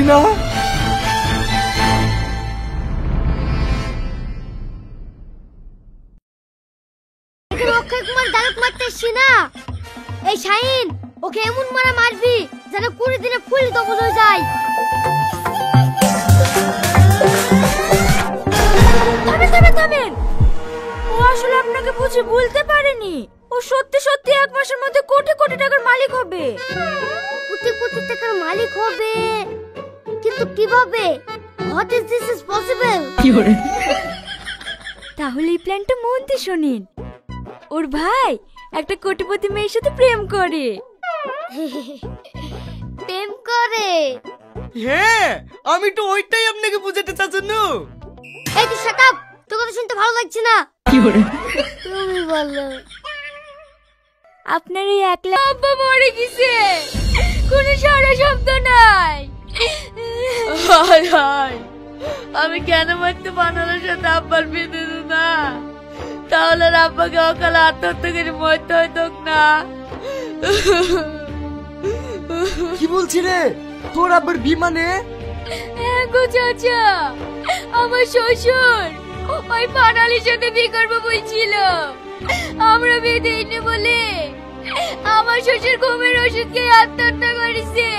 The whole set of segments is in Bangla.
না? অক্ষয় কুমার ডায়লগ মারতে এসছি না। এই শাহিন, ওকে এমন মারা মারবি যেন 20 দিনে ফুল ডবল হয়ে যায়। থামেন। ও আসলে আপনাকে বুঝে বলতে পারেনি। ও সত্যি সত্যি 1 মাসের মধ্যে কোটি কোটি টাকার মালিক হবে। কোটি কোটি টাকার মালিক হবে, কিন্তু কিভাবে? What is this is possible? তাহলে এই প্ল্যানটা মন দিয়ে শুনিন। ওর ভাই একটা কোটিপতি মেয়ের সাথে প্রেম করে। প্রেম করে? হ্যাঁ, আমি তো ওইটাই আপনাকে বুঝাতে চাচ্ছি। এই তুই শাট আপ, তোর কথা শুনতে ভালো লাগছে না। তুমি বলো। আপনার এই একলা আব্বা মরে গেছে, কোনো সারা শব্দ নাই। হায় হায়, আমি কেন মারতে বানানোর সাথে আব্বার বেঁধে দেব না? তাহলে আব্বাকে অকালে আত্মহত্যা করে মরতে হইতো না। কি বলছি রে? তোর আব্বার বিমানে? হ্যাঁ গো চাচা, আমার শ্বশুর ওই ফানালির সাথে বিয়ে করবো বলছিল। আমরা বিয়ে দিইনি বলে আমার শ্বশুর ঘুমের ওষুধ খেয়ে আত্মহত্যা করেছে।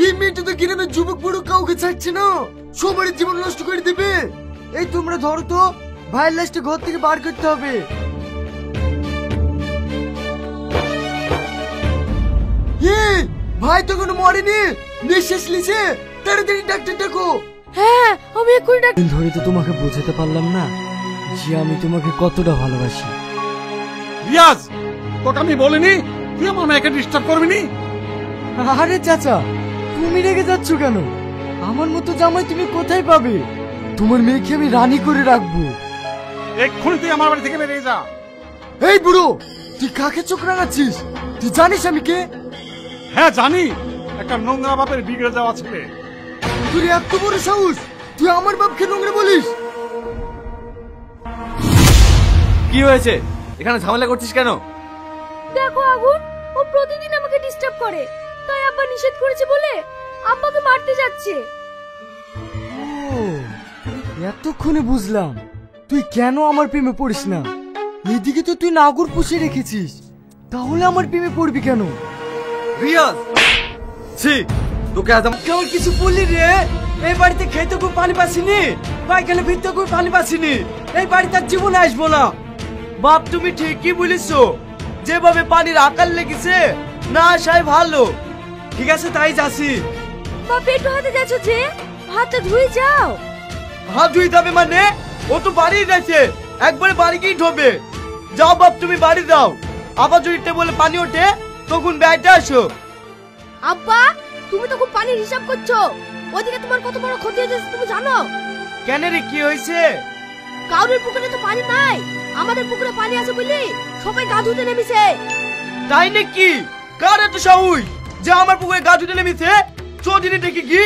এই মেয়েটা তো গ্রামের যুবক বুড়ো কাউকে ছাড়ছে না, সবারই জীবন নষ্ট করে দিবে। এই তোমরা ধরো তো, ভাইয়ের লাশটা ঘর থেকে বার করতে হবে। ভাই তো কোনো মরেনি, নিঃশ্বাস নিছে। তাড়াতাড়ি ডাক্তার ডাকো। হ্যাঁ, আমি এক্ষুনি ডাক্তার। ধরে তো তোমাকে বোঝাতে পারলাম না যে আমি তোমাকে কতটা ভালোবাসি। রিয়াজ, তোকে আমি বলিনি তুই আমার মেয়েকে ডিস্টার্ব করবি নি? আরে চাচা, তুমি রেগে যাচ্ছ কেন? আমার মতো জামাই তুমি কোথায় পাবে? তোমার মেয়েকে আমি রানী করে রাখবো। এক্ষুনি তুই আমার বাড়ি থেকে বেরিয়ে যা। এই বুড়ো, তুই কাকে চোখ রাঙাচ্ছিস? তুই জানিস আমি কে? হ্যাঁ জানি, একটা নোংরা বাপের বিগড়ে যাওয়া ছেলে। তুই এত বড় সাহস, তুই আমার বাপকে নোংরা বলিস? কি হয়েছে? এখানে ঝামেলা করছিস কেন? দেখো আগুন, ও প্রতিদিন আমাকে ডিস্টার্ব করে, তাই আব্বা নিষেধ করেছে বলে আব্বাকে মারতে যাচ্ছে। ও, এতক্ষণে বুঝলাম তুই কেন আমার প্রেমে পড়িস না। এদিকে তো তুই নাগর পুষে রেখেছিস, তাহলে আমার প্রেমে পড়বি কেন? রিয়াজ, ছি, তোকে আজ কেমন কিছু বললি রে? এই বাড়িতে খেতে খুব পানি পাসিনি, পায়খানা ফিরতে খুব পানি পাসিনি। এই বাড়িতে আর জীবনে আসবো না। বাপ, তুমি ঠিকই বলেছো, যেভাবে পানির আকার লেগেছে না আসাই ভালো। ঠিক আছে, তাই যাচ্ছি। বাপ, একটু হাতে যাচ্ছ যে, হাতটা ধুয়ে যাও। হাত ধুইতে হবে মানে? ও তো বাড়ি গেছে, একবারে বাড়ি গিয়ে ঢোবে। যাও বাপ, তুমি বাড়ি যাও। আবার যদি বলে পানি ওঠে তখন ব্যাগটা আসো। আব্বা, তুমি তো খুব পানির হিসাব করছো। ওদিকে তোমার কত বড় ক্ষতি হয়েছে তুমি জানো? কেন রে, কি হয়েছে? কাউরের পুকুরে তো পানি নাই, আমাদের পুকুরে পানি আছে বুঝলি, সবাই গা ধুতে নেমেছে। তাই নাকি? কার এত সাহস যে আমার পুকুরে গা ধুতে নেমেছে? চোদিনে দেখি কি